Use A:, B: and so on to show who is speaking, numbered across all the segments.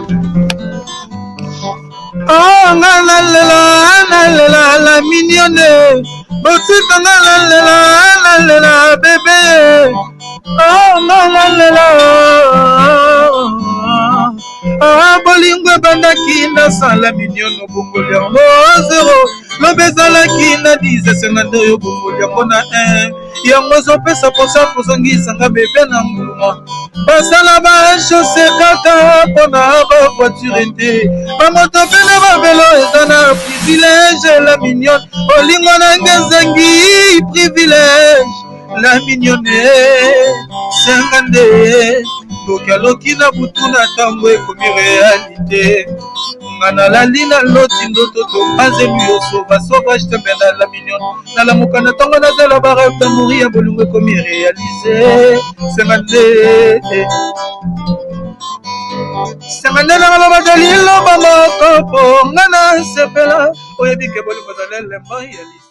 A: Oh, la mignonne. Botikanga la bébé. Oh, ah, bolingo bandaki na sala mignonne bongoli yango 0. Lobezalaki na 10 52 yo bongoli yango na 1. Yango zopesa posa kozongisanga bebe na mbuma. Basala ba chausse kaka pona ba voiture te. Ba moto pe na ba velo eza na privilège la mignonne. Olingo na ngezengi privilège la mignonne. Sengande tokaloki na butu na ntango ekomi réalité. Ngana lali na loti ndoto topazelu yo sauvage tembe na la mignonne. Na la mokana ntango nazela barêve d'amour ya bolingo ekomi réalisé. Sengande na ngaloba dalilo bamokopo ngana sepela oyebike bolingo zalelemba ya lisa.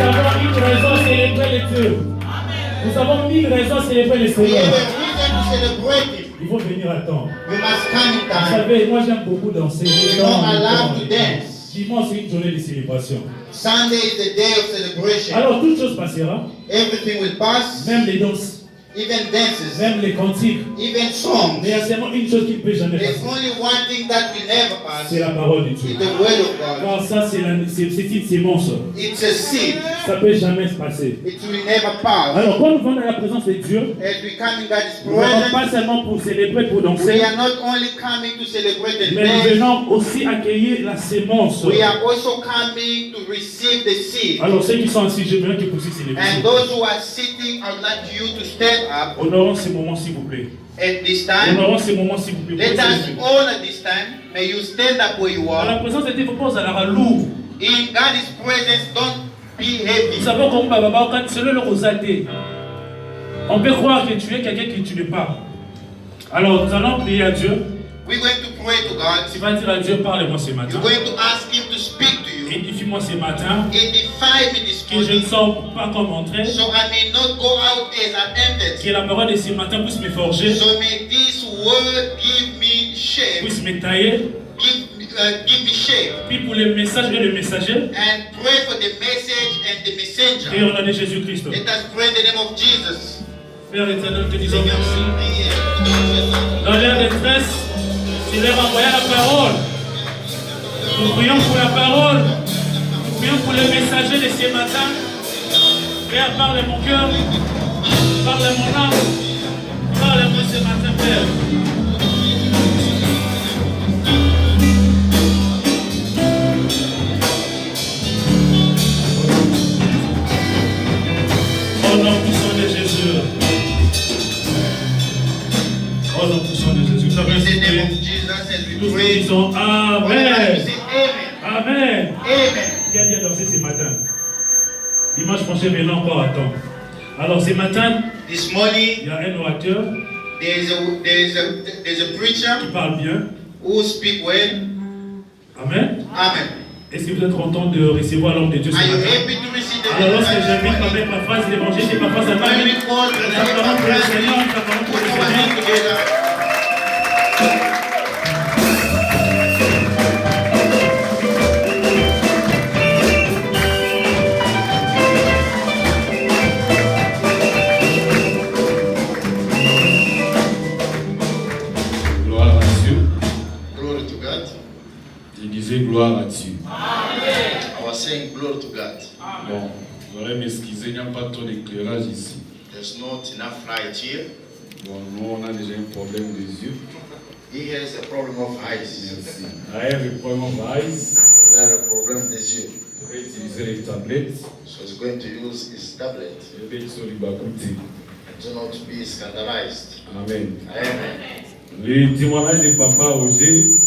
B: avons une raison à célébrer les dieux. Nous avons 1000 raisons à célébrer les Seigneurs. Il faut venir à temps. Vous savez, moi j'aime beaucoup danser. Dimanche, c'est une journée de célébration.
C: Sunday is the day of celebration.
B: Alors, toute chose passera.
C: Everything will pass.
B: Même les danses.
C: Even dances.
B: Même les cantiques.
C: Even songs.
B: Mais il y a seulement une chose qui ne peut jamais passer.
C: There's only one thing that will never pass.
B: C'est la parole de Dieu.
C: It's the word of God.
B: Car ça, c'est une sémence.
C: It's a seed.
B: Ça ne peut jamais se passer.
C: It will never pass.
B: Alors, quand nous venons dans la présence de Dieu,
C: as we come in God's
B: nous ne venons
C: presence,
B: pas seulement pour célébrer, pour danser.
C: we are not only coming to celebrate and
B: Mais nous
C: dance.
B: venons aussi accueillir la sémence.
C: We are also coming to receive the seed.
B: Alors, ceux qui sont assis, je veux qu'ils puissent célébrer.
C: And those who are sitting, I would like you to stand up.
B: Honorons ces moments, s'il vous plaît.
C: At this time,
B: Honorons ces moments, s'il vous plaît.
C: let us honor this time. May you stand up where you
B: Dans la
C: are.
B: présence de Dieu, il ne faut pas aller lourd.
C: In God's presence, don't be heavy.
B: Nous savons comment Baba, quand selon le rosaté, on peut croire que tu es quelqu'un que tu n'es pas. Alors, nous allons prier à Dieu.
C: We're going to pray to God.
B: Tu vas dire à Dieu, parle-moi ce matin.
C: You're going to ask Him to speak to you.
B: Édifie-moi ce matin.
C: Edify me this
B: Que je ne
C: morning,
B: sors pas comme entré.
C: so I may not go out as I entered.
B: Que la parole de ce matin puisse me forger,
C: So may this word give me shape.
B: puisse me tailler.
C: Give me shape.
B: Puis pour le message et le messager,
C: And pray for the message and the messenger.
B: et au nom de Jésus-Christ.
C: Let us pray in the name of Jesus.
B: Père éternel, te disons
C: Seigneur,
B: merci.
C: priez.
B: Dans l'air de détresse, tu leur envoyé la parole. Nous prions pour la parole. Nous prions pour le messager de ce matin. Père, parle mon cœur. Parle mon âme. Parle-moi ce matin, Père. Au nom puissant de Jésus. Au nom puissant de Jésus.
C: In the name of Jesus, as we
B: Nous
C: pray.
B: disons
C: Amen.
B: Amen.
C: Say amen.
B: Amen.
C: Amen.
B: Qui a bien dansé ce matin? Dimanche prochain, venons encore à temps. Alors ce matin,
C: This morning,
B: il y a un orateur
C: there's a
B: qui
C: preacher
B: parle bien.
C: who speak well.
B: Amen.
C: Amen.
B: Est-ce que vous êtes content de recevoir l'homme de Dieu ce
C: Are you
B: matin?
C: happy to receive the
B: Alors lorsque j'invite
C: message?
B: avec ma phrase d'évangile et ma phrase à
C: When
B: Marie,
C: we call the
B: nous
C: name
B: acclamons
C: of
B: pour le
C: Christ,
B: Seigneur, nous acclamons pour
C: put
B: le
C: our
B: Seigneur.
C: hands together.
D: Gloire à Dieu.
C: Glory to God.
D: Je disais gloire à Dieu.
C: I was saying glory to God.
D: Bon, j'aurais m'excuser, il n'y a pas trop d'éclairage ici.
C: There's not enough light here.
D: Bon, nous on a déjà un problème des yeux.
C: He has a problem of eyes.
D: Merci. I have a problem of eyes.
C: He has a problem des yeux.
D: Je vais utiliser les tablettes.
C: So he's going to use his tablet.
D: Je vais sur les bakouti.
C: Do not be scandalized.
D: Amen.
C: Amen.
D: Le témoignage de Papa Roger,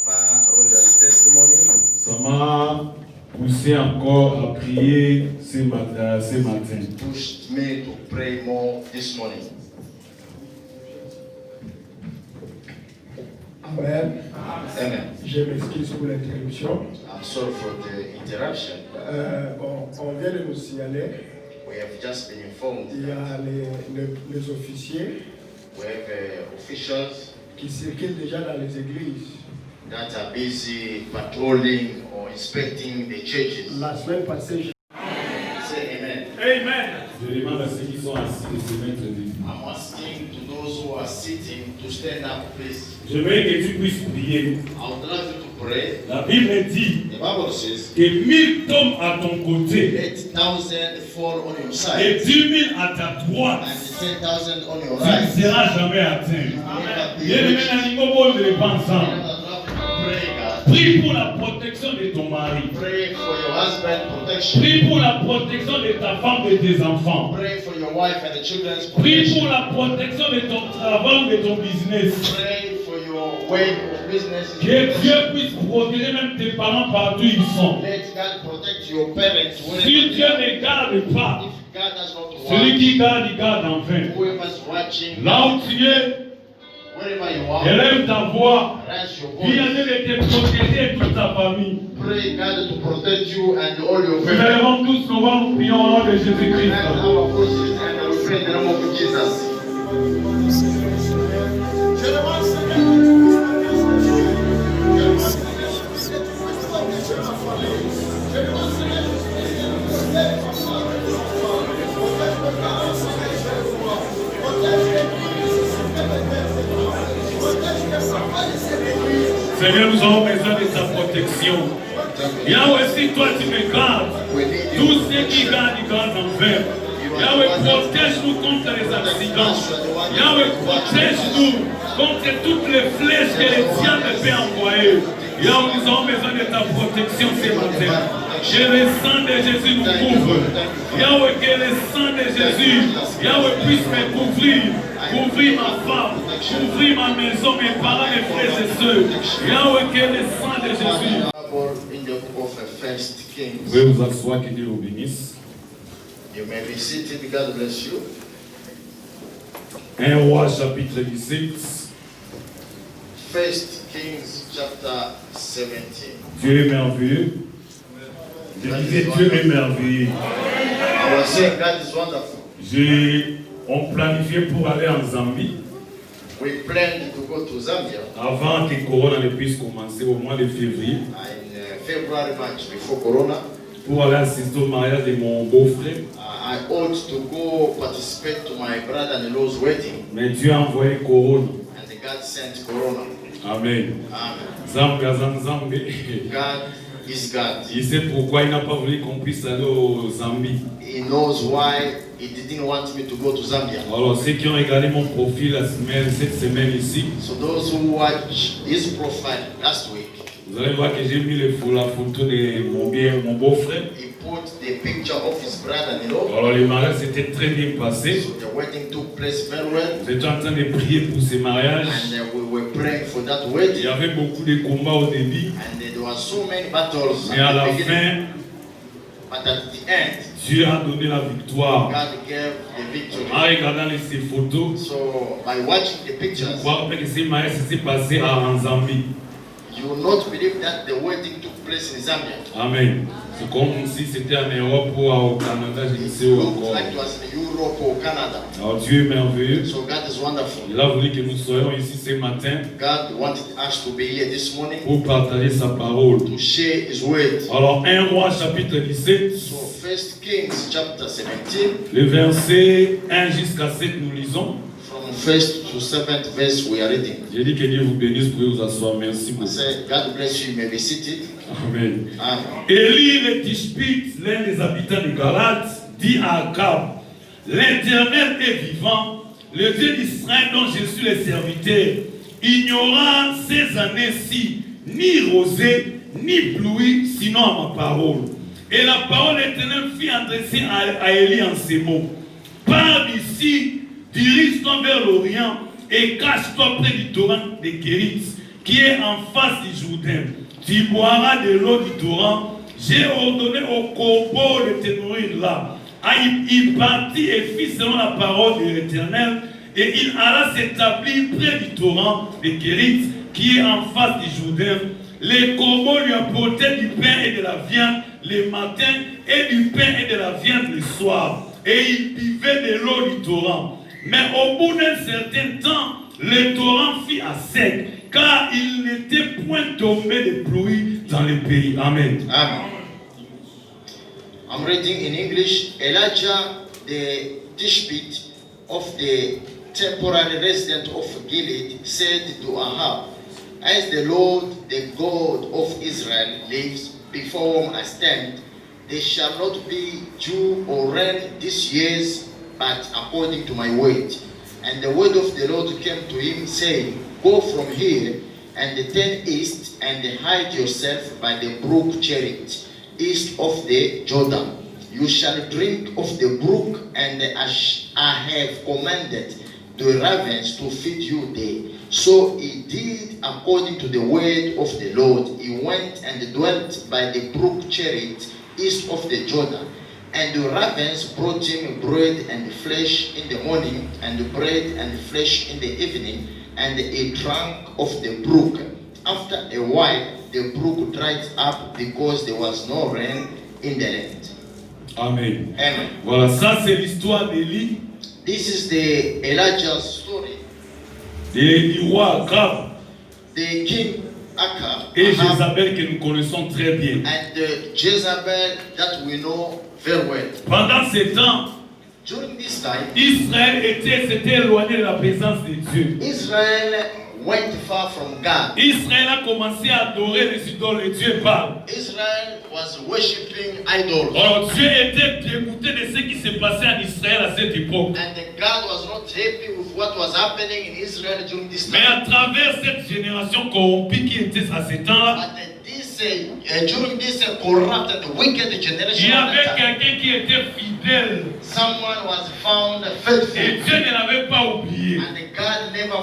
C: Papa Roger's testimony
D: ça m'a poussé encore à prier ce matin.
C: pushed me to pray more this morning.
E: Amen.
C: Amen.
E: Je m'excuse pour l'interruption.
C: I'm sorry for the interruption.
E: On vient de nous signaler,
C: We have just been informed
E: il y
C: that
E: a les officiers
C: we have officials
E: qui circulent déjà dans les églises.
C: that are busy patrolling or inspecting the churches.
E: La semaine passée,
C: Say amen.
B: Amen.
D: Je demande à ceux qui sont assis de se mettre debout.
C: I'm asking to those who are sitting to stand up, please.
B: Je veux que tu puisses prier.
C: I would love you to pray.
B: La Bible dit
C: The Bible says,
B: que 1000 tombent à ton côté
C: 8,000 fall on your
B: et
C: side
B: 10 000 à ta droite.
C: and 10,000 on your
B: Tu ne
C: right.
B: seras jamais atteint.
C: Never be
B: Bien aimé,
C: rich.
B: n'animons pas de pas ensemble.
C: Pray, God.
B: Prie pour la protection de ton mari.
C: Pray for your husband protection.
B: Prie pour la protection de ta femme et de tes enfants.
C: Pray for your wife and the children's
B: Prie
C: protection.
B: pour la protection de ton travail, de ton business.
C: Pray for your way of business.
B: Que Dieu puisse protéger même tes parents partout où ils sont.
C: Let God protect your parents
B: Si
C: wherever
B: Dieu
C: they
B: ne garde pas,
C: are. If God does not
B: celui
C: watch,
B: qui garde, il garde en vain.
C: whoever's watching,
B: Là où tu es,
C: Wherever you are,
D: Élève ta voix.
C: raise your
D: Dis à
C: voice.
D: Dieu de te protéger et toute ta famille.
C: Pray God to protect you and all your
D: Nous
C: family.
D: allons tous nous voir, nous prions au nom de Jésus-Christ.
C: Let's our voices and we pray in the name of Jesus.
D: Seigneur, nous avons besoin de ta protection. Yahweh, si toi tu me gardes, tous ceux qui gardent, ils gardent envers. Yahweh, protège-nous contre les accidents. Yahweh, protège-nous contre toutes les flèches que le diable peut envoyer. Yahweh, nous avons besoin de ta protection ce matin. Que le sang de Jésus nous couvre. Yahweh, que le sang de Jésus, Yahweh, puisse me couvrir. Couvrir ma femme, couvrir ma maison, mes parents, mes frères et sœurs. Yahweh, que le sang de Jésus.
C: In the book of First
D: Vous
C: Kings,
D: pouvez vous asseoir, que Dieu vous bénisse.
C: you may be seated. God bless you.
D: 1 Roi chapitre 17.
C: First Kings chapter 17.
D: Dieu est merveilleux. Je disais Dieu est merveilleux.
C: I was saying God is wonderful.
D: On planifiait pour aller en Zambie
C: We planned to go to Zambia
D: avant que Corona ne puisse commencer au mois de février
C: in February, March, before Corona.
D: pour aller assister au mariage de mon beau-frère.
C: I ought to go participate to my brother-in-law's wedding,
D: Mais Dieu a envoyé Corona.
C: and God sent Corona.
D: Amen.
C: Amen.
D: Zambia, Zambia.
C: God is God.
D: Il sait pourquoi il n'a pas voulu qu'on puisse aller au Zambie.
C: He knows why He didn't want me to go to Zambia.
D: Alors ceux qui ont regardé mon profil cette semaine ici,
C: So those who watch his profile last week,
D: vous allez voir que j'ai mis la photo de mon beau-frère.
C: he put the picture of his brother-in-law.
D: Alors le mariage s'était très bien passé.
C: So the wedding took place very well,
D: Nous étions en train de prier pour ce mariage.
C: and we were praying for that
D: Il
C: wedding.
D: y avait beaucoup de combats au début.
C: And there were so many battles
D: Mais à
C: at
D: la
C: the beginning,
D: fin,
C: but at the end,
D: Dieu a donné la victoire.
C: God gave the victory.
D: En regardant ces photos,
C: So by watching the
D: je
C: pictures,
D: crois que ce mariage s'est passé en Zambie.
C: you will not believe that the wedding took place in Zambia.
D: Amen. C'est comme si c'était en Europe ou au Canada, je ne sais
C: It
D: où
C: looked
D: encore.
C: like it was in Europe or Canada.
D: Alors Dieu est merveilleux.
C: So God is wonderful.
D: Il a voulu que nous soyons ici ce matin
C: God wanted us to be here this morning
D: pour partager sa parole.
C: to share His word.
D: Alors 1 Roi chapitre 17,
C: So First Kings chapter 17,
D: le verset 1 jusqu'à 7, nous lisons.
C: from 1st to 7th verse we are reading.
D: J'ai dit que Dieu vous bénisse, vous pouvez vous asseoir. Merci
C: I
D: beaucoup.
C: say, God bless you, you may be seated.
D: Amen.
C: Amen.
D: Élie le Tishbite, l'un des habitants de Galate, dit à Akab, l'Éternel est vivant, le Dieu d'Israël dont je suis le serviteur. Il n'y aura ces années-ci ni rosée, ni pluie, sinon à ma parole. Et la parole éternelle fut adressée à Élie en ces mots. Pars d'ici, dirige-toi vers l'Orient et cache-toi près du torrent de Kérit, qui est en face du Jourdain. Tu boiras de l'eau du torrent. J'ai ordonné au corbeau de te nourrir là. Il partit et fit selon la parole de l'Éternel, et il alla s'établir près du torrent de Kérit, qui est en face du Jourdain. Les corbeaux lui apportaient du pain et de la viande le matin, et du pain et de la viande le soir. Et il buvait de l'eau du torrent. Mais au bout d'un certain temps, le torrent fit à sec, car il n'était point tombé de pluie dans le pays. Amen.
C: Amen. I'm reading in English. Elijah, the Tishbite of the temporary resident of Gilead, said to Ahab, as the Lord, the God of Israel, lives, before whom I stand, there shall not be dew or rain this year, but according to my word. And the word of the Lord came to him, saying, go from here and turn east and hide yourself by the brook Cherith, east of the Jordan. You shall drink of the brook, and I have commanded the ravens to feed you there. So he did according to the word of the Lord. He went and dwelt by the brook Cherith, east of the Jordan. And the ravens brought him bread and flesh in the morning, and bread and flesh in the evening, and he drank of the brook. After a while, the brook dried up because there was no rain in the land.
D: Amen.
C: Amen.
D: Voilà, ça c'est l'histoire d'Élie
C: This is the Elijah's story.
D: et du roi Akab
C: The king Ahab
D: et Jézabel que nous connaissons très bien.
C: and Jezebel that we know very well.
D: Pendant ce temps,
C: During this time,
D: Israël s'était éloigné de la présence de Dieu.
C: Israel went far from God.
D: Israël a commencé à adorer les idoles et Dieu parle.
C: Israel was worshipping idols.
D: Alors Dieu était dégoûté de ce qui se passait en Israël à cette époque.
C: And God was not happy with what was happening in Israel during this
D: Mais
C: time.
D: à travers cette génération corrompue qui était à ce temps-là,
C: During this corrupt and wicked
D: il
C: generation,
D: y avait quelqu'un qui était fidèle
C: someone was found
D: et
C: faithful.
D: Dieu ne l'avait pas oublié.
C: And God never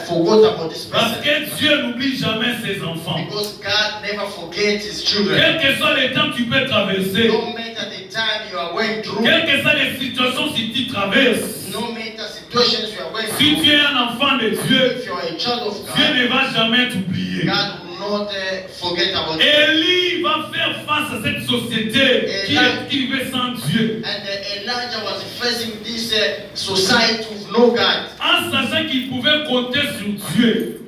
C: forgot about this
D: Parce
C: person.
D: que Dieu n'oublie jamais ses enfants.
C: Because God never forgets his children.
D: Quel que soit le temps que tu peux traverser,
C: No matter the time you are going through,
D: quelles que soient les situations si tu traverses,
C: no matter situations you are going
D: si
C: through,
D: tu es un enfant de Dieu,
C: if you are a child of
D: Dieu
C: God,
D: ne va jamais t'oublier.
C: God will not forget about you.
D: Élie va faire face à cette société qui vivait sans Dieu.
C: And Elijah was facing this society with no God.
D: En sachant qu'il pouvait compter sur Dieu.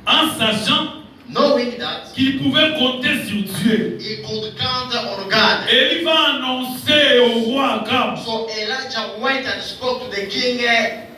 D: En sachant
C: Knowing that
D: qu'il pouvait compter sur Dieu.
C: he could count on God.
D: Élie va annoncer au roi Akab
C: So Elijah went and spoke to the king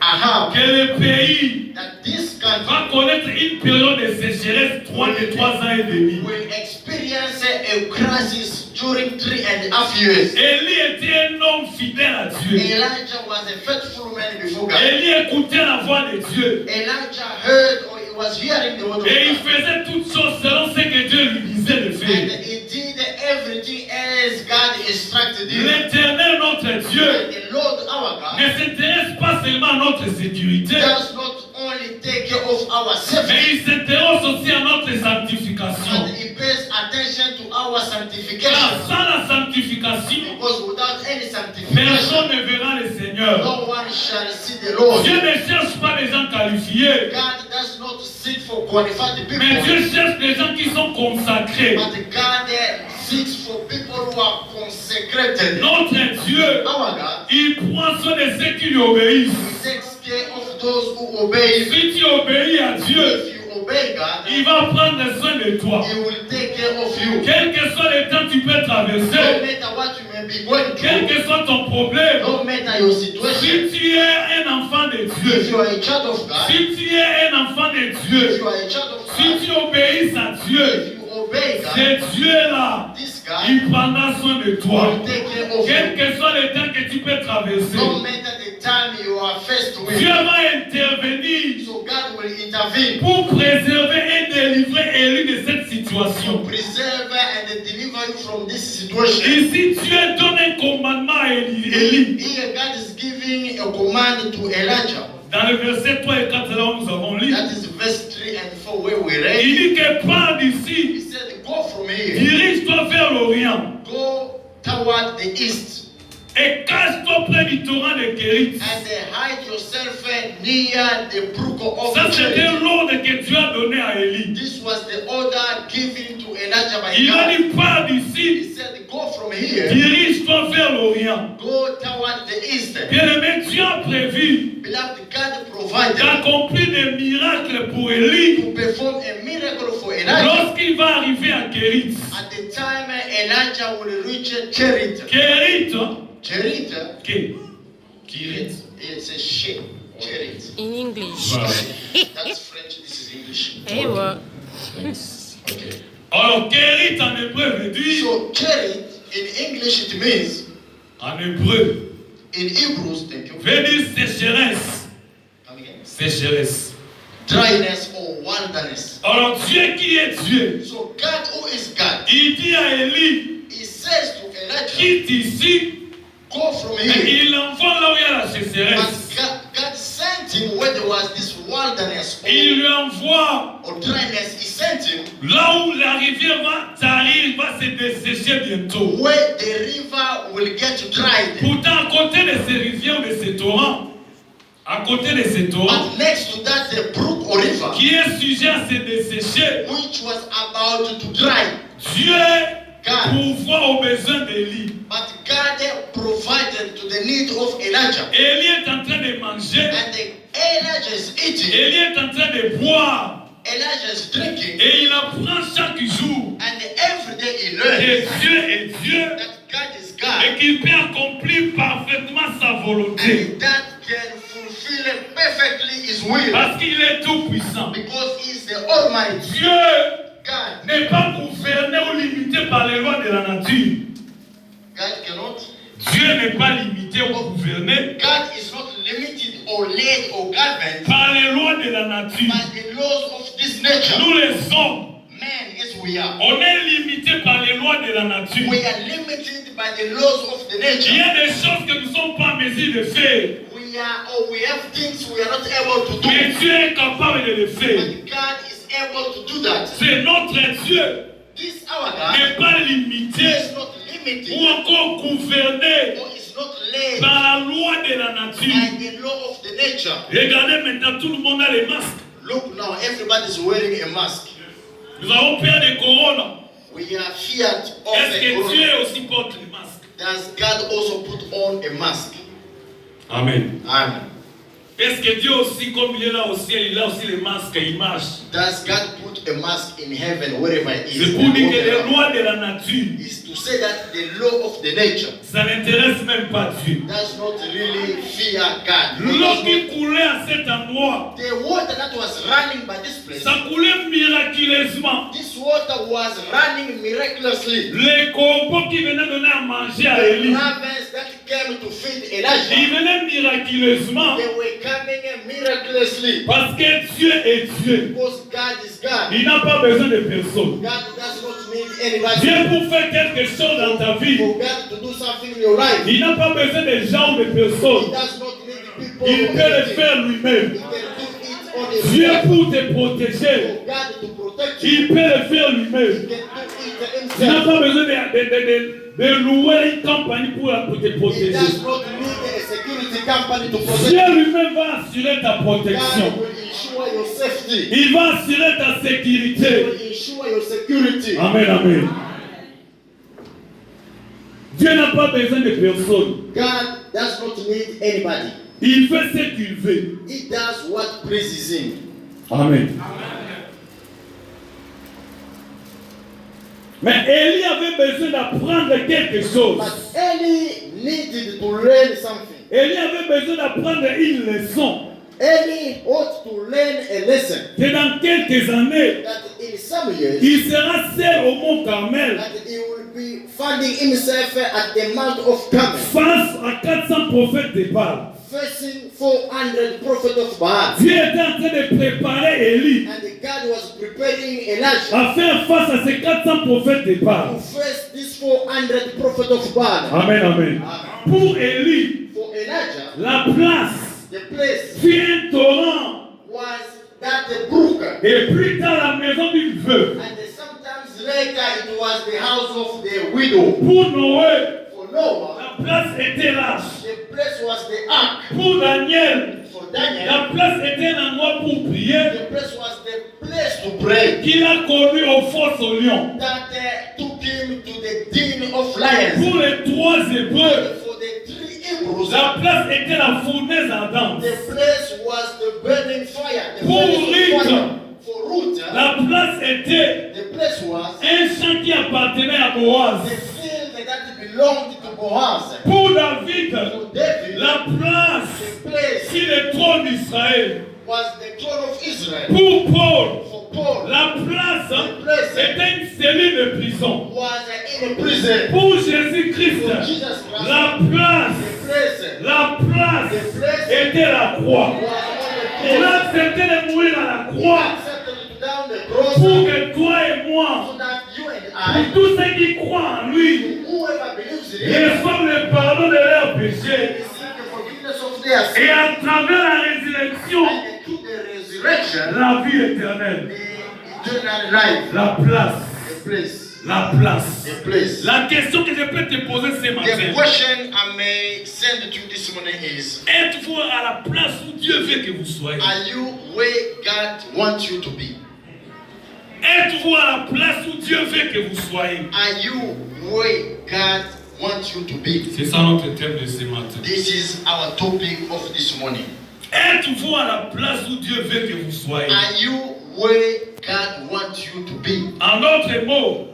C: Ahab
D: que le pays
C: that this country
D: va connaître une période de sécheresse de 3 ans et demi.
C: will experience a crisis during 3.5 years.
D: Élie était un homme fidèle à Dieu.
C: Elijah was a faithful man before God.
D: Élie écoutait la voix de Dieu.
C: Elijah heard or he was hearing the word of
D: Et il
C: God.
D: faisait toutes choses selon ce que Dieu lui disait de
C: And
D: faire.
C: he did everything as God instructed him.
D: L'Éternel, notre Dieu,
C: And the Lord our God
D: ne s'intéresse pas seulement à notre sécurité,
C: does not only take care of our safety,
D: mais il s'intéresse aussi à notre sanctification.
C: and he pays attention to our
D: Car
C: sanctification.
D: sans la sanctification,
C: Because without any sanctification,
D: personne ne verra le Seigneur.
C: no one shall see the Lord.
D: Dieu ne cherche pas des gens qualifiés,
C: God does not seek for qualified
D: mais Dieu
C: people,
D: cherche des gens qui sont consacrés.
C: but God seeks for people who are consecrated.
D: Notre Dieu,
C: Our God,
D: il prend soin de ceux qui lui obéissent.
C: he takes care of those who obey him.
D: Si tu obéis à Dieu,
C: If you obey God,
D: il va prendre soin de toi.
C: he will take care of you.
D: Quel que soit le temps que tu peux
C: No
D: traverser,
C: matter what you may be going
D: quel
C: through,
D: que soit ton problème,
C: no matter your situation,
D: si tu es un enfant de
C: if
D: Dieu,
C: you are a child of God,
D: si tu es un enfant de
C: if
D: Dieu,
C: you are a child of
D: si
C: God,
D: tu obéis à Dieu,
C: if you obey God,
D: ce Dieu-là,
C: this God
D: il prendra soin de toi.
C: will take care of
D: Quel
C: you.
D: que soit le temps que tu peux traverser,
C: No matter the time you are faced with,
D: Dieu va intervenir
C: so God will intervene
D: pour préserver et délivrer Élie de cette
C: to
D: situation.
C: preserve and deliver you from this situation.
D: Ici, Dieu donne un commandement à Élie.
C: Here God is giving a command to Elijah.
D: Dans le verset 3 et 4, là où nous avons lu,
C: That is verse 3 and 4 where we read.
D: il dit que pars
C: He
D: d'ici,
C: said, go from here,
D: dirige-toi vers l'Orient
C: go toward the east,
D: et cache-toi près du torrent de Kérit.
C: and hide yourself near the brook of
D: Ça, c'était
C: Cherith.
D: l'ordre que Dieu a donné à Élie.
C: This was the order given to Elijah by
D: Il a
C: God.
D: dit, pars
C: He
D: d'ici,
C: said, go from here,
D: dirige-toi vers l'Orient.
C: go toward the east.
D: Bien-aimé, Dieu a prévu
C: Beloved, God provided
D: d'accomplir des miracles pour Élie
C: to perform a miracle for Elijah.
D: lorsqu'il va arriver à Kérit.
C: At the time Elijah will reach Cherith.
D: Kérit,
C: Cherith,
D: Kérit.
C: it's a ship. Cherith.
F: In English.
C: That's French, this is English.
F: Eh ouais.
C: Okay.
D: Alors, Kérit en hébreu veut dire,
C: So Cherith, in English it means,
D: en hébreu,
C: in Hebrews, thank you,
D: veut dire sécheresse.
C: come again,
D: Sécheresse.
C: dryness or wilderness.
D: Alors, Dieu qui est Dieu,
C: So God, who is God,
D: il dit à Élie,
C: he says to Elijah,
D: quitte ici,
C: go from
D: et
C: here.
D: il l'envoie là où il y a la
C: But
D: sécheresse.
C: God sent him where there was this wilderness
D: Il lui envoie
C: or dryness. He sent him
D: là où la rivière va se dessécher bientôt.
C: where the river will get dried.
D: Pourtant, à côté de ces rivières, de ces torrents, à À côté de cette eau,
C: but next to that the brook or river,
D: qui est sujet à se dessécher,
C: which was about to dry.
D: Dieu
C: God,
D: pourvoit aux besoins d'Élie.
C: but God provided to the need of Elijah.
D: Élie est en train de manger,
C: And Elijah is eating,
D: Élie est en train de boire,
C: Elijah is drinking,
D: et il apprend chaque jour
C: and every day he
D: que
C: learns
D: Dieu est Dieu
C: that God is
D: et
C: God,
D: qu'il peut accomplir parfaitement sa volonté.
C: and that can fulfill perfectly his will,
D: Parce qu'il est tout puissant.
C: because he is the Almighty
D: Dieu
C: God.
D: n'est pas gouverné ou limité par les lois de la nature.
C: God cannot.
D: Dieu n'est pas limité ou gouverné
C: God is not limited or led or governed
D: par les lois de la nature.
C: by the laws of this nature.
D: Nous les hommes,
C: Man, yes, we are.
D: on est limité par les lois de la nature.
C: We are limited by the laws of the
D: Il y
C: nature.
D: a des choses que nous ne sommes pas en mesure de faire.
C: We have things we are not able to do.
D: Mais Dieu est capable de le faire.
C: But God is able to do that.
D: C'est notre Dieu
C: This our God
D: n'est pas limité
C: is not
D: ou
C: limited
D: encore gouverné
C: or is not led
D: par la loi de la nature.
C: by the law of the nature.
D: Regardez maintenant, tout le monde a les masques.
C: Look now, everybody is wearing a mask.
D: Nous avons peur de corona.
C: We are feared of
D: Est-ce
C: the
D: que Dieu
C: corona.
D: aussi porte les masques?
C: Does God also put on a mask?
D: Amen.
C: Amen.
D: Est-ce que Dieu aussi, comme il est là au ciel, il a aussi les masques, il marche?
C: Does God put a mask in heaven wherever it is?
D: C'est pour dire que les lois de la nature,
C: Is to say that the law of the nature
D: ça n'intéresse même pas Dieu.
C: does not really fear God.
D: L'eau qui coulait à cet endroit,
C: The water that was running by this place,
D: ça coulait miraculeusement.
C: this water was running miraculously.
D: Les corbeaux qui venaient donner à manger à
C: The
D: Élie,
C: ravens that came to feed
D: ils
C: Elijah,
D: venaient miraculeusement
C: they were coming miraculously
D: parce que Dieu est Dieu.
C: because God is God.
D: Il n'a pas besoin de personne.
C: God does not need anybody.
D: Dieu pour faire quelque chose dans ta vie,
C: For God to do something in your life,
D: il n'a pas besoin de gens ou de
C: He
D: personnes.
C: does not need people.
D: Il
C: or
D: peut le
C: anything.
D: faire lui-même.
C: He can do it on
D: Dieu
C: himself.
D: pour te protéger,
C: For God to protect you,
D: il peut le faire
C: He
D: lui-même.
C: can do it
D: Tu n'as
C: himself.
D: pas besoin de louer une compagnie pour te
C: He
D: protéger.
C: does not need a security company to protect
D: Dieu
C: you.
D: lui-même va assurer ta protection.
C: God will ensure your safety.
D: Il va assurer ta
C: He
D: sécurité.
C: will ensure your security.
D: Amen, amen. Dieu n'a pas besoin de personne.
C: God does not need anybody.
D: Il fait ce qu'il veut.
C: He does what pleases Him.
D: Amen. Mais Élie avait besoin d'apprendre quelque chose.
C: But Eli needed to learn something.
D: Élie avait besoin d'apprendre une leçon.
C: Eli ought to learn a lesson
D: Que dans quelques années,
C: that in some years
D: il sera seul au mont Carmel
C: that he will be finding himself at the Mount of Carmel,
D: face à 400 prophètes de Baal.
C: facing 400 prophets of Baal.
D: Dieu était en train de préparer Élie
C: And God was preparing Elijah
D: à faire face à ces 400 prophètes de Baal.
C: to face these 400 prophets of Baal.
D: Amen, amen. Pour Élie,
C: For Elijah,
D: la place
C: the place
D: fut un torrent
C: was that the brook,
D: et plus tard la maison du veuve.
C: and sometimes later it was the house of the widow.
D: Pour Noé,
C: For Noah,
D: la place était large.
C: the place was the ark.
D: Pour Daniel,
C: For Daniel,
D: la place était un endroit pour prier
C: the place was the place to pray.
D: qu'il a connu aux forces au lion.
C: That took him to the den of lions.
D: Pour les trois Hébreux,
C: For the 3 Hebrews,
D: la place était la fournaise ardente.
C: the place was the burning fire. The
D: Pour
C: furnace of
D: Ruth,
C: fire. For Ruth,
D: la place était
C: the place was
D: un champ qui appartenait à Boaz.
C: the field that belonged to Boaz.
D: Pour David,
C: For David,
D: la place
C: the place
D: sur le trône d'Israël.
C: was the throne of Israel.
D: Pour Paul,
C: For Paul,
D: la place était une cellule de prison.
C: was in a prison.
D: Pour Jésus-Christ,
C: For Jesus Christ,
D: la place,
C: the place
D: était la croix.
C: was on
D: Il
C: the
D: a
C: cross.
D: accepté de mourir à la
C: He
D: croix
C: accepted down the cross
D: pour que toi et moi,
C: so that you and
D: pour
C: I,
D: tous ceux qui croient en lui,
C: whoever believes in him,
D: reçoivent le pardon de leurs péchés.
C: receive the forgiveness of their
D: Et
C: sins.
D: à travers la résurrection,
C: And through the resurrection,
D: la vie éternelle.
C: the eternal life,
D: La place,
C: the place,
D: La place.
C: The place.
D: La question que je peux te poser ce
C: The
D: matin.
C: question I may send to you this morning is,
D: Êtes-vous à la place où Dieu veut que vous soyez?
C: are you where God wants you to be?
D: Êtes-vous à la place où Dieu veut que vous soyez?
C: Are you where God wants you to be?
D: C'est ça notre thème de ce matin.
C: This is our topic of this morning.
D: Êtes-vous à la place où Dieu veut que vous soyez?
C: Are you where God wants you to be?
D: En d'autres mots,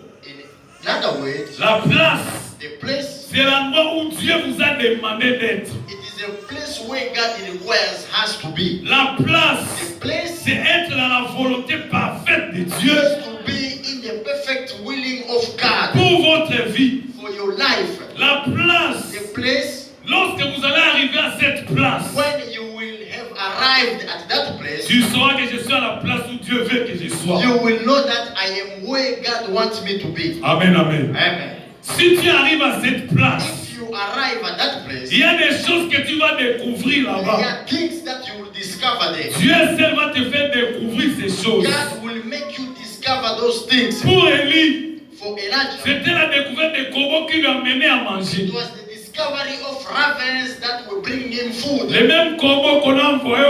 C: In other words,
D: la place,
C: the place,
D: c'est l'endroit où Dieu vous a demandé d'être.
C: it is a place where God requires us to be.
D: La place,
C: The place
D: c'est être dans la volonté parfaite de Dieu
C: is to be in the perfect willing of God
D: pour votre vie.
C: for your life.
D: La place,
C: The place,
D: lorsque vous allez arriver à cette place,
C: when you will have arrived at that place,
D: tu sauras que je suis à la place où Dieu veut que je sois.
C: you will know that I am where God wants me to be.
D: Amen, amen.
C: Amen.
D: Si tu arrives à cette place,
C: If you arrive at that place,
D: il y a des choses que tu vas découvrir
C: there
D: là-bas.
C: are things that you will discover there.
D: Dieu seul va te faire découvrir ces choses.
C: God will make you discover those things.
D: Pour Élie,
C: For Elijah,
D: c'était la découverte des corbeaux qui lui amenaient à manger.
C: it was the discovery of ravens that were bringing him food.
D: Les mêmes corbeaux qu'on a envoyés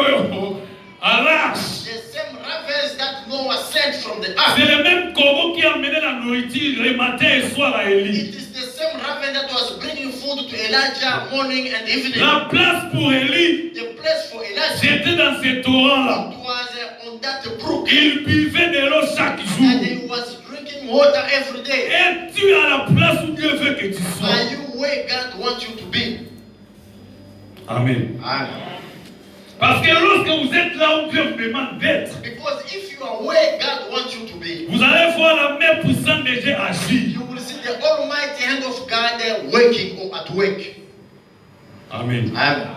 D: à l'arche.
C: The same ravens that Noah sent from the
D: C'est
C: ark.
D: les mêmes corbeaux qui amenaient la nourriture le matin et soir à Élie.
C: It is the same raven that was bringing food to Elijah morning and evening.
D: La place pour Élie,
C: The place for Elijah,
D: c'était dans ces torrents-là.
C: it was on that brook.
D: Il buvait de l'eau chaque
C: And
D: jour.
C: he was drinking water every day.
D: Es-tu à la place où Dieu veut que tu sois?
C: Are you where God wants you to be?
D: Amen.
C: Amen.
D: Parce que lorsque vous êtes là où Dieu vous demande d'être,
C: Because if you are where God wants you to be,
D: vous allez voir la main puissante de Dieu agir.
C: you will see the almighty hand of God there working or at work.
D: Amen.
C: Amen.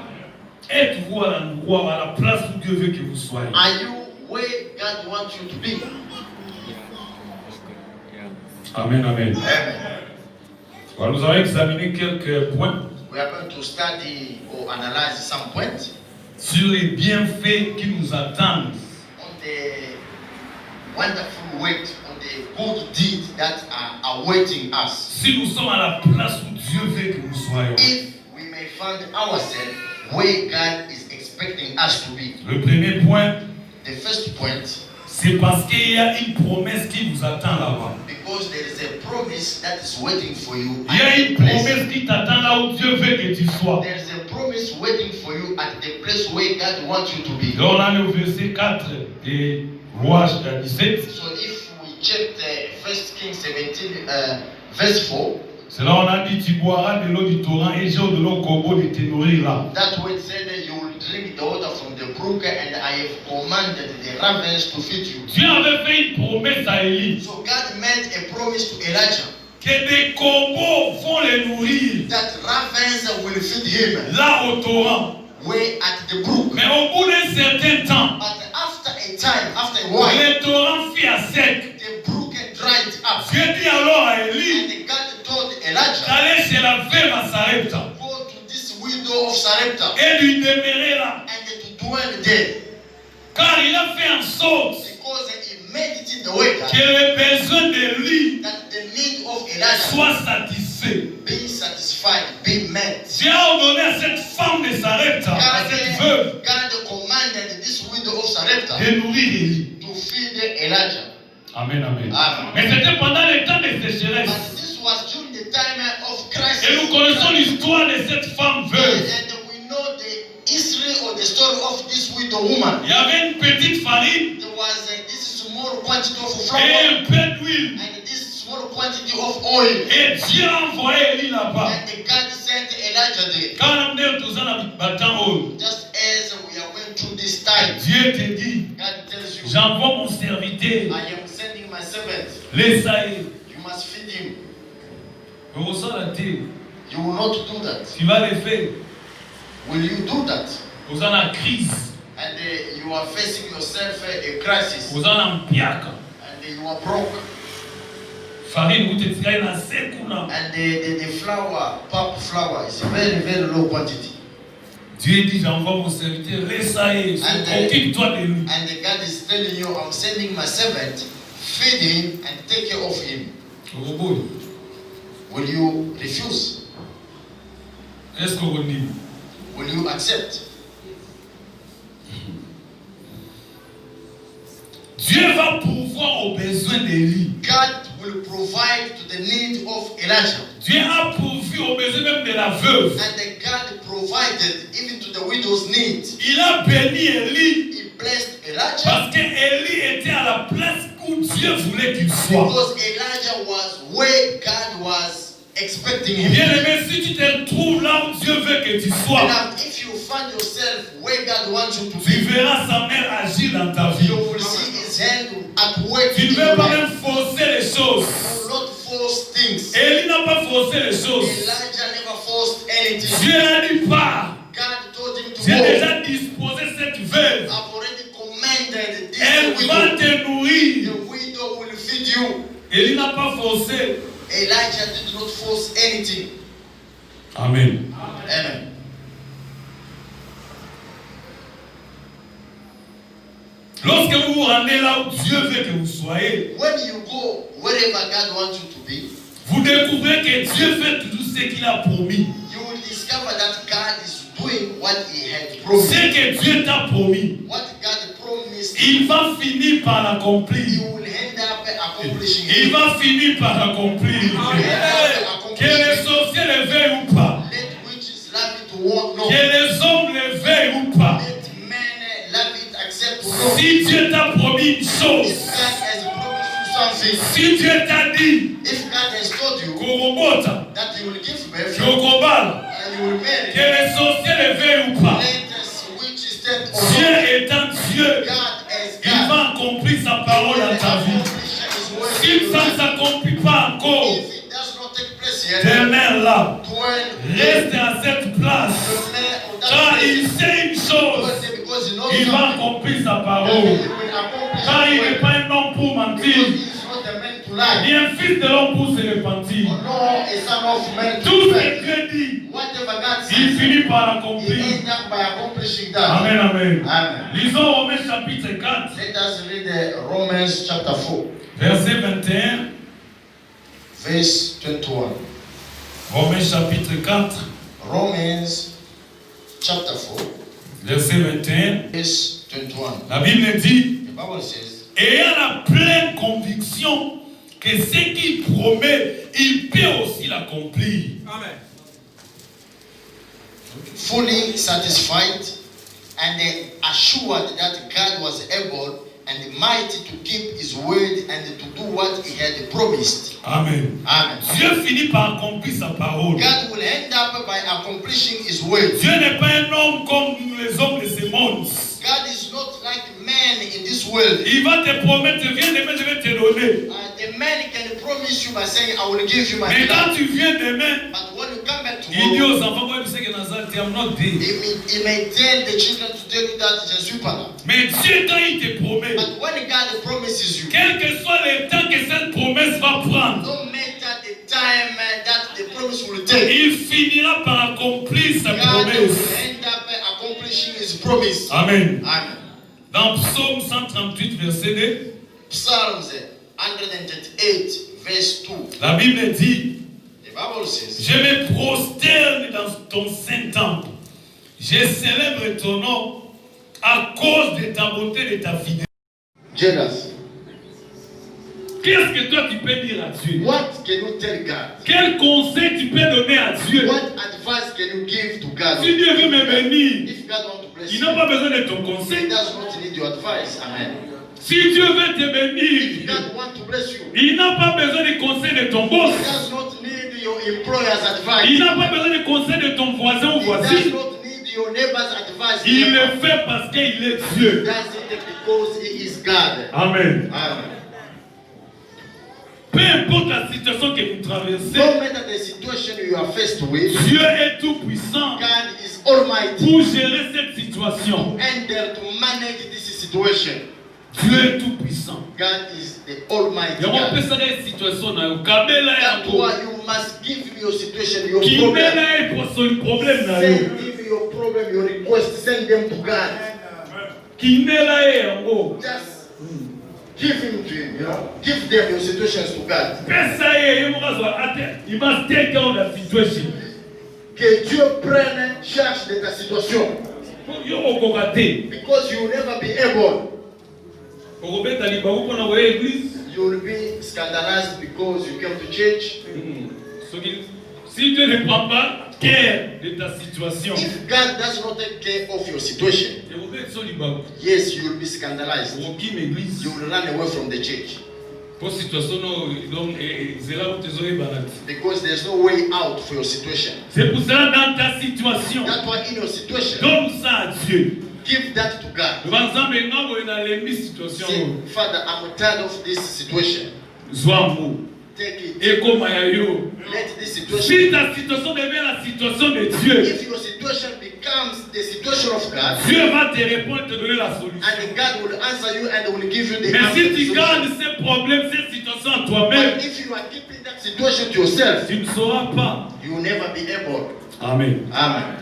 D: Êtes-vous à l'endroit, à la place où Dieu veut que vous soyez?
C: Are you where God wants you to be?
D: Amen, amen.
C: Amen.
D: Alors, nous allons examiner quelques points
C: We are going to study or analyze some points
D: sur les bienfaits qui nous attendent
C: on the wonderful work, on the good deeds that are awaiting us.
D: si nous sommes à la place où Dieu veut que nous soyons.
C: If we may find ourselves where God is expecting us to be.
D: Le premier point,
C: The first point,
D: c'est parce qu'il y a une promesse qui vous attend là-bas.
C: because there is a promise that is waiting for you
D: Il y a
C: at
D: une
C: the place.
D: promesse qui t'attend là où Dieu veut que tu sois.
C: There is a promise waiting for you at the place where God wants you to be.
D: Là, on a le verset 4 de Rois 17.
C: So if we check the 1 Kings 17, verse 4,
D: C'est là on a dit tu boiras de l'eau du torrent et j'ai de l'eau corbeau de te nourrir là.
C: that word said that you will drink the water from the brook, and I have commanded the ravens to feed you.
D: Dieu avait fait une promesse à Élie
C: So God made a promise to Elijah
D: que des corbeaux vont les nourrir
C: that ravens will feed him
D: là au torrent.
C: where at the brook.
D: Mais au bout d'un certain temps,
C: But after a time, after a while,
D: le torrent fit à sec.
C: the brook dried up.
D: Dieu dit alors à Élie
C: And God told Elijah,
D: d'aller chez la veuve à Sarepta
C: go to this widow of Sarepta
D: et lui demeurer là.
C: and to dwell there,
D: Car il a fait en sorte
C: because he made it in the way
D: que les besoins de lui
C: that the need of Elijah
D: soient satisfaits.
C: be satisfied, be met.
D: Dieu a ordonné à cette femme de Sarepta, à cette veuve,
C: God commanded this widow of Sarepta
D: de nourrir Élie.
C: to feed Elijah.
D: Amen, amen.
C: Amen.
D: Mais c'était pendant le temps de
C: But
D: sécheresse.
C: this was during the time of crisis.
D: Et nous connaissons l'histoire de cette femme veuve.
C: And we know the history or the story of this widow woman.
D: Il y avait une petite farine
C: There was this small quantity of
D: et
C: flour
D: un peu d'huile.
C: and this small quantity of oil.
D: Et Dieu a envoyé Élie là-bas.
C: And God sent Elijah there.
D: Quand on est tous en habitant,
C: Just as we are going through this time,
D: Dieu te dit,
C: God tells you,
D: j'envoie mon serviteur,
C: I am sending my servant.
D: l'Esaïe.
C: You must feed him.
D: Ressens la terre.
C: You will not do that.
D: Tu vas le faire.
C: Will you do that?
D: Vous en la crise.
C: And you are facing yourself a crisis.
D: Vous en en piaka.
C: And you are broke.
D: Farine, vous te tirez dans 5 là.
C: And the flour, pulp flour, is very, very low quantity.
D: Dieu dit, j'envoie mon serviteur, l'Esaïe. Occupe-toi de lui.
C: And God is telling you, I'm sending my servant, feed him and take care of him. Will you refuse?
D: Est-ce qu'on dit?
C: Will you accept?
D: Dieu va pourvoir aux besoins d'Élie.
C: God will provide to the need of Elijah.
D: Dieu a pourvu aux besoins même de la veuve.
C: And then God provided even to the widow's need.
D: Il a béni Élie
C: He blessed Elijah
D: parce que Élie était à la place où Dieu voulait qu'il soit.
C: because Elijah was where God was expecting him.
D: Bien aimé, si tu te trouves là où Dieu veut que tu sois,
C: Now, if you find yourself where God wants you to
D: tu
C: be,
D: verras sa main agir dans ta vie.
C: you will see His hand at work
D: Tu
C: in
D: ne
C: your
D: veux pas
C: life.
D: même forcer les choses.
C: You will not force things.
D: Élie n'a pas forcé les choses.
C: Elijah never forced anything.
D: Dieu a dit pas.
C: God told him to
D: J'ai
C: go.
D: déjà disposé cette veuve.
C: I've already commanded this
D: Elle va
C: widow.
D: te nourrir.
C: The widow will feed you.
D: Élie n'a pas forcé.
C: Elijah did not force anything.
D: Amen.
C: Amen.
D: Lorsque vous vous rendez là où Dieu veut que vous soyez,
C: When you go wherever God wants you to be,
D: vous découvrez que Dieu fait toujours ce qu'il a promis.
C: you will discover that God is doing what He had
D: Ce
C: promised.
D: que Dieu t'a promis,
C: What God promised,
D: il va finir par
C: He
D: l'accomplir.
C: will end up accomplishing
D: Il
C: it.
D: va finir par l'accomplir.
C: He will end up
D: Que
C: accomplishing
D: les
C: it.
D: sorciers le veuillent ou pas,
C: Let witches love it or not.
D: que les hommes le veuillent ou pas,
C: Let men love it, accept or not.
D: si Dieu t'a promis une
C: If
D: chose,
C: God has promised you something,
D: si Dieu t'a dit,
C: if God has told you
D: Korobota,
C: that He will give birth
D: Jokobal,
C: and you will marry,
D: que les sorciers le veuillent ou pas,
C: let us witches stand or
D: Dieu
C: not.
D: étant Dieu,
C: God as
D: il
C: God.
D: va accomplir sa parole dans ta vie. Si ça ne s'accomplit pas encore,
C: If it does not take place yet,
D: demeure là,
C: dwell
D: reste à cette place.
C: on that
D: Car
C: place.
D: il sait une chose,
C: Because he knows
D: il va
C: something.
D: accomplir sa
C: He
D: parole.
C: will accomplish
D: Car il
C: his
D: n'est
C: word.
D: pas un homme pour
C: Because
D: mentir,
C: he is not a man to lie,
D: ni un fils de l'homme pour se repentir.
C: nor a son of man to
D: Tout ce
C: lie.
D: que Dieu dit,
C: Whatever God
D: il
C: says,
D: finit par
C: he
D: l'accomplir.
C: ends up by accomplishing that.
D: Amen, amen.
C: Amen.
D: Lisons Romains chapitre 4,
C: Let us read Romans chapter 4,
D: verset 21.
C: verse 21.
D: Romains chapitre 4,
C: Romans chapter 4,
D: verset 21.
C: verse 21.
D: La Bible dit,
C: The Bible says,
D: ayant la pleine conviction que ce qu'il promet, il peut aussi l'accomplir.
A: Amen.
C: fully satisfied and assured that God was able and mighty to keep His word and to do what He had promised.
D: Amen.
C: Amen.
D: Dieu finit par accomplir sa parole.
C: God will end up by accomplishing His word.
D: Dieu n'est pas un homme comme les hommes de ce monde.
C: God is not like man in this world.
D: Il va te promettre, viens demain, je vais te donner.
C: The man can promise you by saying, I will give you my
D: Mais quand
C: life.
D: tu viens demain,
C: But when you come back
D: il dit
C: tomorrow,
D: aux enfants, moi, je sais que Nazareth, I'm not dead.
C: he may tell the children to tell you that je suis pas là.
D: Mais Dieu, quand il te promet,
C: But when God promises you,
D: quel que soit le temps que cette promesse va prendre,
C: no matter the time that the promise will take,
D: il finira par accomplir sa
C: God will
D: promesse.
C: end up accomplishing His promise.
D: Amen.
C: Amen.
D: Dans Psaume 138, verset 2,
C: Psalms 138, verse 2.
D: la Bible dit,
C: The Bible says,
D: je me prosterne dans ton saint temple. Je célèbre ton nom à cause de ta beauté, de ta fidélité.
C: jealous.
D: Qu'est-ce que toi tu peux dire à Dieu?
C: What can you tell God?
D: Quel conseil tu peux donner à Dieu?
C: What advice can you give to God?
D: Si Dieu veut me bénir,
C: If God wants to bless
D: il
C: you,
D: n'a pas besoin de ton
C: He
D: conseil.
C: does not need your advice. Amen.
D: Si Dieu veut te
C: If
D: bénir,
C: God wants to bless you,
D: il n'a pas besoin du conseil de ton
C: He
D: boss.
C: does not need your employer's advice.
D: Il n'a pas besoin du conseil de ton voisin ou
C: He does
D: voisine.
C: not need your neighbor's advice.
D: Il
C: He
D: le fait parce qu'il est Dieu.
C: does it because He is God.
D: Amen.
C: Amen.
D: Peu importe la situation que vous traversez,
C: No matter the situation you are faced with,
D: Dieu est tout puissant
C: God is almighty
D: pour gérer cette situation.
C: and to manage this situation.
D: Dieu est tout puissant.
C: God is the almighty
D: Et on peut
C: God.
D: savoir une situation na yo kabela
C: That's
D: yango.
C: why you must give me your situation, your
D: Qui
C: problem.
D: mène pour son problème na yo.
C: Send him your problem, your request, send them to God.
D: Qui mène yango.
C: Just Give him to him, give them your situations to God. Que Dieu prenne charge de ta situation. Because you will never be able. You will be scandalized because you came to church.
D: Si Dieu ne prend pas care de ta situation,
C: if God does not take care of your situation, yes, you will be scandalized. You will run away from the church. Because there's no way out for your situation.
D: C'est pour cela dans ta situation,
C: That's why in your situation,
D: donne ça à Dieu.
C: give that to God. Say, Father, I'm tired of this situation. Take it. Let this situation.
D: Si ta situation devient la situation de Dieu,
C: If your situation becomes the situation of God,
D: Dieu va te répondre et te donner la solution.
C: and God will answer you and will give you the
D: Mais
C: answer.
D: si
C: to
D: tu
C: the
D: gardes
C: solution.
D: ces problèmes, ces situations à toi-même,
C: But if you are keeping that situation to yourself,
D: tu ne sauras pas.
C: you will never be able.
D: Amen.
C: Amen.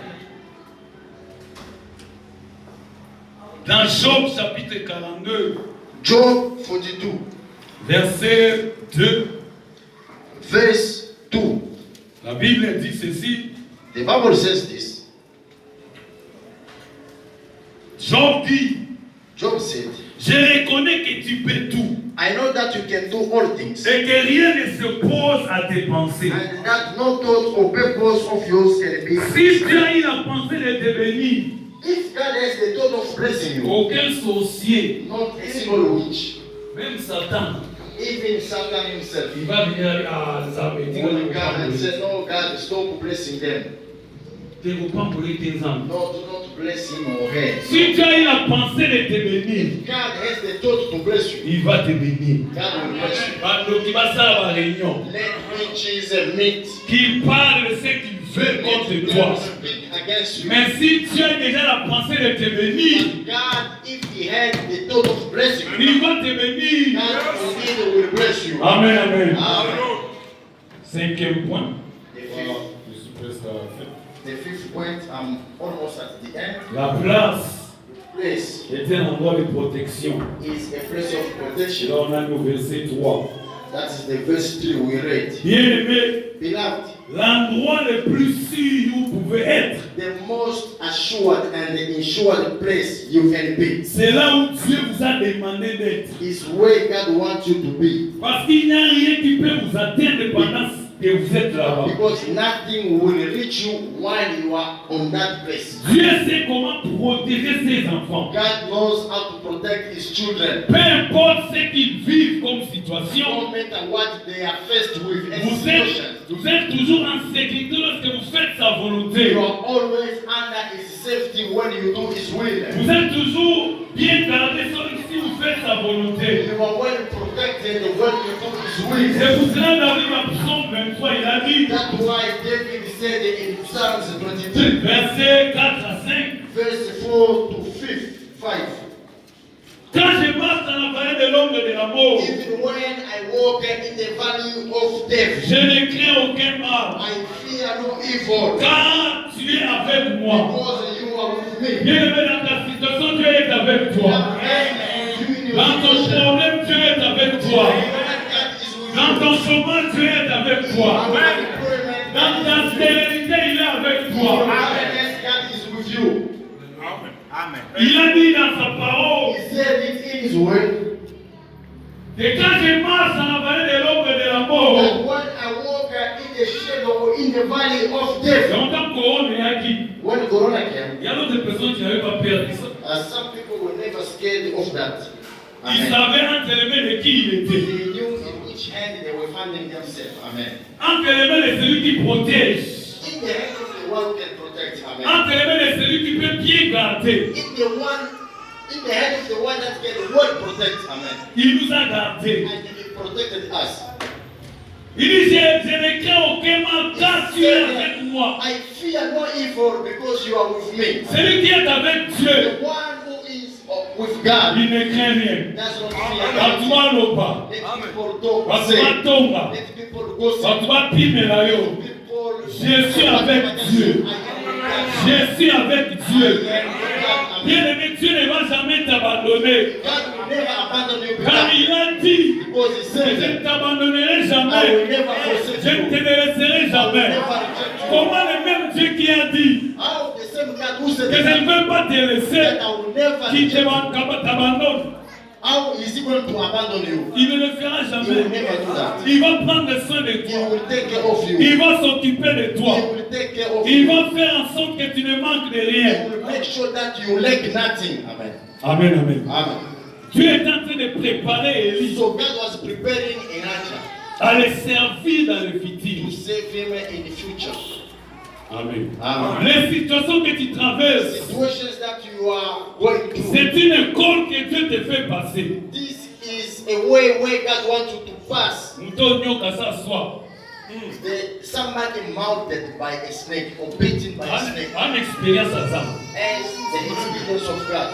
D: Dans Job chapitre 42,
C: Job 42,
D: verset 2,
C: verse 2.
D: la Bible dit ceci.
C: The Bible says this.
D: Job dit,
C: Job said,
D: je reconnais que tu peux tout
C: I know that you can do all things,
D: et que rien ne s'oppose à tes pensées.
C: and that no thought or purpose of yours can be.
D: Si tu as eu la pensée de devenir
C: If God has the thought of blessing you,
D: aucun sorcier,
C: not a single witch,
D: même Satan,
C: even Satan himself,
D: il va venir à ça et dire
C: will come and say, no, God, stop blessing them.
D: tu ne vas pas brûler tes âmes.
C: No, do not bless him or her.
D: Si tu as eu la pensée de te bénir,
C: If God has the thought to bless you,
D: il va te bénir.
C: God will bless you.
D: Pendant qu'il va faire la réunion,
C: Let witches meet.
D: qu'il parle de ce qu'il veut contre toi.
C: Speak against you.
D: Mais si tu as déjà la pensée de te bénir,
C: God, if he had the thought of blessing you,
D: il va te bénir.
C: God indeed will bless you.
D: Amen, amen.
C: Amen.
D: Cinquième point.
C: The fifth point, I'm almost at the end.
D: La place
C: Place
D: est un endroit de protection.
C: is a place of
D: Et
C: protection.
D: là, on a le verset 3.
C: That is the verse 3 we read.
D: Bien-aimé,
C: Beloved,
D: l'endroit le plus sûr où vous pouvez être,
C: the most assured and the insured place you can be
D: c'est là où Dieu vous a demandé d'être.
C: is where God wants you to be.
D: Parce qu'il n'y a rien qui peut vous atteindre pendant que vous êtes là-bas.
C: Because nothing will reach you while you are on that place.
D: Dieu sait comment protéger ses enfants.
C: God knows how to protect his children.
D: Peu importe ce qu'ils vivent comme situation,
C: No matter what they are faced with any situation,
D: vous êtes toujours en sécurité lorsque vous faites sa volonté.
C: you are always under his safety when you do his will.
D: Vous êtes toujours bien gardé si vous faites sa volonté.
C: You are well protected when you do his will.
D: C'est pour cela dans le psaume 23, il a dit,
C: That's why David said in Psalms 23,
D: versets 4 à 5,
C: verse 4 to 5.
D: quand je marche dans la vallée de l'ombre de la mort,
C: Even when I walk in the valley of death,
D: je ne crains aucun mal,
C: I fear no evil,
D: car tu es avec moi.
C: because you are with me.
D: Bien-aimé, dans ta situation, Dieu est avec toi. Dans ton problème, Dieu est avec toi. Dans ton chômage, Dieu est avec toi. Dans ta stérilité, il est avec toi. Il a dit dans sa parole que quand je marche dans la vallée de l'ombre de la mort, longtemps qu'on est acquis.
C: When Corona came,
D: Il y a d'autres personnes qui n'avaient pas peur de ça.
C: some people were never scared of that.
D: Ils
C: Amen.
D: savaient entre les mains de qui il était.
C: They knew in which hand they were finding themselves. Amen.
D: Entre les mains de celui qui protège.
C: In the hand of the one who can protect. Amen.
D: Entre les mains de celui qui peut bien garder.
C: In the hand of the one that can well protect. Amen.
D: Il nous a gardés.
C: And he protected us.
D: Il dit, je ne crains aucun mal car tu es avec moi.
C: I fear no evil because you are with me.
D: Celui qui est avec Dieu,
C: The one who is with God
D: il ne craint rien.
C: does not fear.
D: Batuma loba,
C: Let people talk,
D: batuma
C: say.
D: tonga,
C: Let people gossip.
D: batuma pimela yo.
C: People.
D: Je suis avec Dieu. Je suis avec Dieu. Bien-aimé, Dieu ne va jamais t'abandonner.
C: God will never abandon you,
D: Car
C: beloved.
D: il a dit,
C: Because he
D: je
C: said
D: ne
C: that
D: t'abandonnerai
C: I will
D: jamais.
C: never forsake
D: Je ne te
C: you.
D: laisserai
C: I will
D: jamais.
C: never reject you.
D: Comment le même Dieu qui a dit
C: How the same God who said
D: que je
C: that
D: ne veux pas te laisser,
C: I will never
D: qui
C: reject you.
D: t'abandonne,
C: How is he going to abandon you?
D: il ne le fera
C: He will
D: jamais.
C: never do that.
D: Il va prendre soin de
C: He
D: toi.
C: will take care of you.
D: Il va s'occuper de
C: He
D: toi.
C: will take care of
D: Il
C: you.
D: va faire en sorte que tu ne manques de
C: He
D: rien.
C: will make sure that you lack nothing. Amen.
D: Amen, amen.
C: Amen.
D: Dieu est en train de préparer Élie
C: So God was preparing Elijah
D: à le servir dans le
C: to
D: futur.
C: save him in the future.
D: Amen.
C: Amen.
D: Les situations que tu traverses,
C: Situations that you are going through.
D: c'est une école que Dieu te fait passer.
C: This is a way where God wants you to pass.
D: Mutonyoka s'assoit.
C: Somebody mounted by a snake or bitten by a snake
D: En expérience à ça.
C: as the experience of God.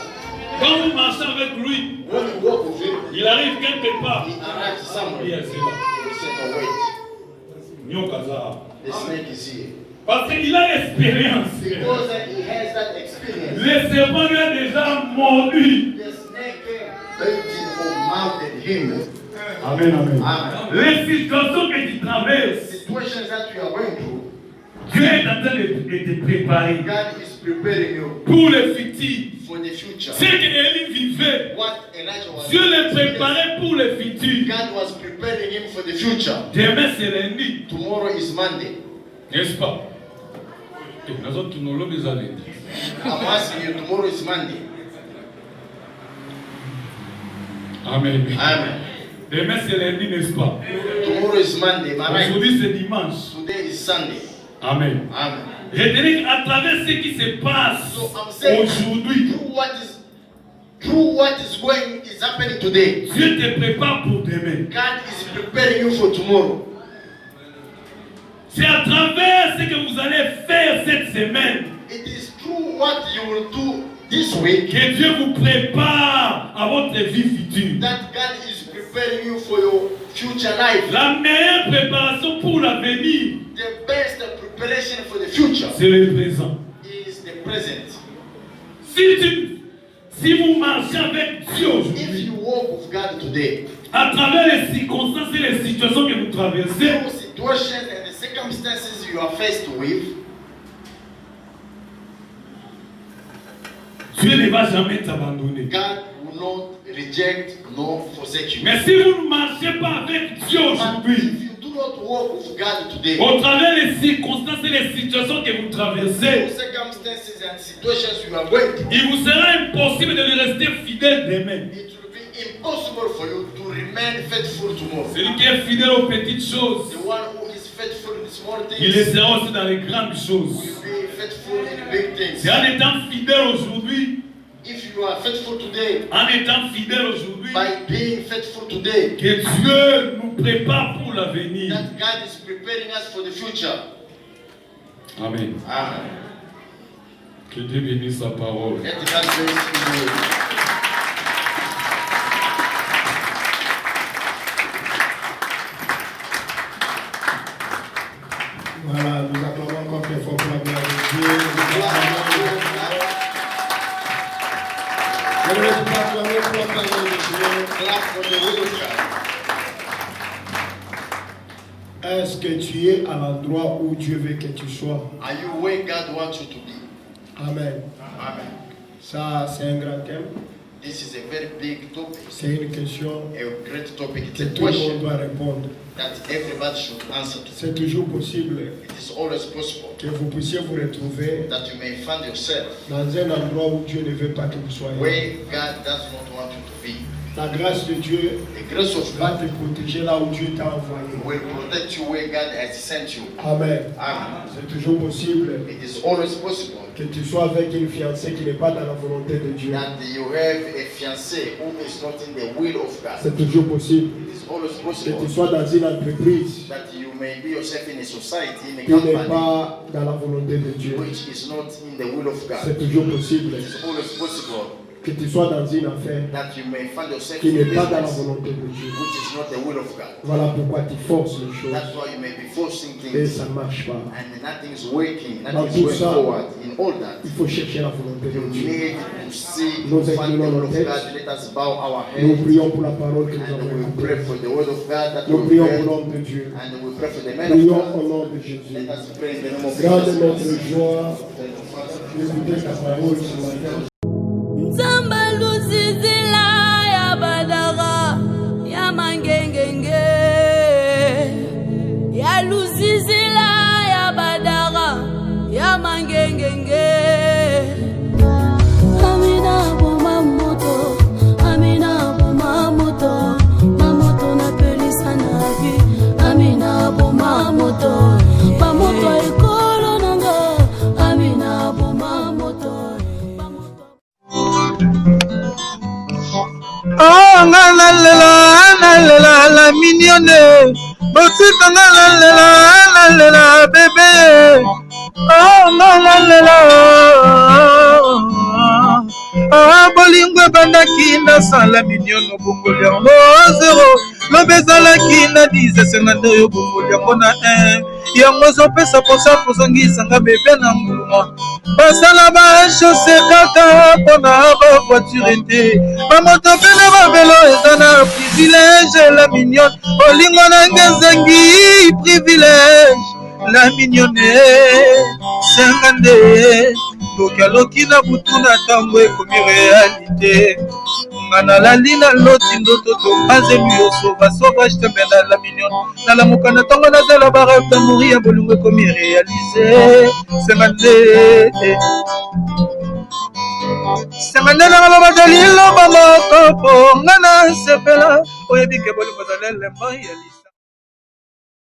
D: Quand vous marchez avec lui,
C: When you walk with him,
D: il arrive quelque part.
C: he arrives somewhere.
D: Il
C: He
D: est là.
C: will say, no, wait,
D: Nyoka ça.
C: the snake is here.
D: Parce qu'il a l'expérience.
C: Because he has that experience.
D: Le serpent lui a déjà mordu.
C: The snake bitten or mounted him.
D: Amen, amen.
C: Amen.
D: Les situations que tu traverses,
C: Situations that you are going through,
D: Dieu est en train de te préparer
C: God is preparing you
D: pour le futur.
C: for the future.
D: Ce que Élie vivait,
C: What Elijah was
D: Dieu le
C: experiencing,
D: préparait pour le futur.
C: God was preparing him for the future.
D: Demain c'est lundi,
C: Tomorrow is Monday.
D: n'est-ce pas? Nous autres, nous l'avons déjà dit.
C: I'm asking you, tomorrow is Monday.
D: Amen.
C: Amen.
D: Demain c'est lundi, n'est-ce pas?
C: Tomorrow is Monday. Am I right?
D: Aujourd'hui c'est dimanche.
C: Today is Sunday.
D: Amen.
C: Amen.
D: Retenez qu'à travers ce qui se passe
C: So I'm saying,
D: aujourd'hui,
C: through what is happening today,
D: Dieu te prépare pour demain.
C: God is preparing you for tomorrow.
D: C'est à travers ce que vous allez faire cette semaine
C: It is through what you will do this week
D: que Dieu vous prépare à votre vie future.
C: that God is preparing you for your future life.
D: La meilleure préparation pour l'avenir,
C: The best preparation for the future
D: c'est le présent.
C: is the present.
D: Si vous marchez avec Dieu
C: If
D: aujourd'hui,
C: you walk with God today,
D: à travers les circonstances et les situations que vous traversez,
C: through situations and the circumstances you are faced with,
D: Dieu ne va jamais t'abandonner.
C: God will not reject nor forsake you.
D: Mais si vous ne marchez pas avec Dieu
C: But
D: aujourd'hui,
C: if you do not walk with God today,
D: au travers des circonstances et des situations que vous
C: through
D: traversez,
C: circumstances and situations you are going through,
D: il vous sera impossible de lui rester fidèle demain.
C: it will be impossible for you to remain faithful tomorrow.
D: Celui qui est fidèle aux petites choses,
C: The one who is faithful in small
D: il le
C: things
D: sera aussi dans les grandes choses.
C: will be faithful in big things.
D: C'est en étant fidèle aujourd'hui,
C: If you are faithful today,
D: en étant fidèle aujourd'hui,
C: by being faithful today,
D: que Dieu nous prépare pour l'avenir.
C: that God is preparing us for the future.
D: Amen.
C: Amen.
D: Que Dieu bénisse sa parole.
C: Let God bless you.
E: Voilà, nous acclamons encore très fort pour la gloire de Dieu. Je vais vous acclamer pour la parole de Dieu.
C: Clap for the will of God.
E: Est-ce que tu es à l'endroit où Dieu veut que tu sois?
C: Are you where God wants you to be?
E: Amen.
C: Amen.
E: Ça, c'est un grand thème.
C: This is a very big topic,
E: C'est une question
C: a great topic. It's
E: que
C: a
E: tout le monde
C: question
E: doit répondre.
C: that everybody should answer to.
E: C'est toujours possible
C: It is always possible
E: que vous puissiez vous retrouver
C: that you may find yourself
E: dans un endroit où Dieu ne veut pas que vous soyez.
C: where God does not want you to be.
E: La grâce de Dieu
C: The grace of
E: va
C: God
E: te protéger là où Dieu t'a envoyé.
C: will protect you where God has sent you.
E: Amen.
C: Amen.
E: C'est toujours possible
C: It is always possible
E: que tu sois avec une fiancée qui n'est pas dans la volonté de Dieu.
C: that you have a fiancé who is not in the will of God.
E: C'est toujours possible
C: It is always
E: que
C: possible
E: tu sois dans une entreprise
C: that you may be yourself in a society, in a
E: qui n'est
C: company,
E: pas dans la volonté de Dieu.
C: which is not in the will of God.
E: C'est toujours possible.
C: It is always possible
E: Que tu sois dans une affaire
C: that you may find yourself
E: qui
C: in
E: n'est pas dans la
C: business
E: volonté de Dieu.
C: which is not the will of God.
E: Voilà pourquoi tu forces les choses
C: That's why you may be forcing
E: et
C: things
E: ça ne marche pas.
C: and nothing's working,
E: Dans
C: nothing's
E: tout
C: going
E: ça,
C: forward. In all that,
E: il faut chercher la volonté de
C: you
E: Dieu.
C: need to see,
E: Nous
C: to find the
E: inclinons
C: will
E: nos
C: of
E: têtes.
C: God. Let us bow our
E: Nous
C: heads
E: prions pour la parole que nous
C: and
E: avons
C: we
E: écoutée.
C: pray for the word of God that
E: Nous
C: we
E: prions
C: read,
E: pour l'homme de Dieu.
C: and we pray for the man of
E: Prions au
C: God.
E: nom de Jésus.
C: Let us pray in the name of
E: Garde
C: Jesus.
E: notre joie d'écouter ta parole ce matin.
F: Nzamba lusizila ya badara ya mangengenge ya lusizila ya badara ya mangengenge Amina boma moto Amina boma moto mamoto na pelisa na vie Amina boma moto mamoto ekolo nanga Amina boma moto
A: Oh, nalela, la mignonne. Botika nalela, bébé. Oh, nalela. Ah, bolingwe bandaki na sala mignonne bongoli yango 0. Lobezalaki na 10 52 yo bongoli yango na 1. Yango zopesa posa kozongisa nga bebe na mbuma. Basala bashose kaka mpona bavoiture te bamoto mpe na bavelo eza na privilege la mignone olingo nange ezengi privilege la mignone senga nde ndokialoki na butu na ntango ekomi realite nga nalali na loti ndoto topanzelu yo sauvage tembe na la mignone nalamuka na ntango nazala barave d'amour ya bolingo ekomi réalise senga nde senganela ngaloba dalilo bamoko po nga na sepela oyebike bolingo zalelemba ya lisa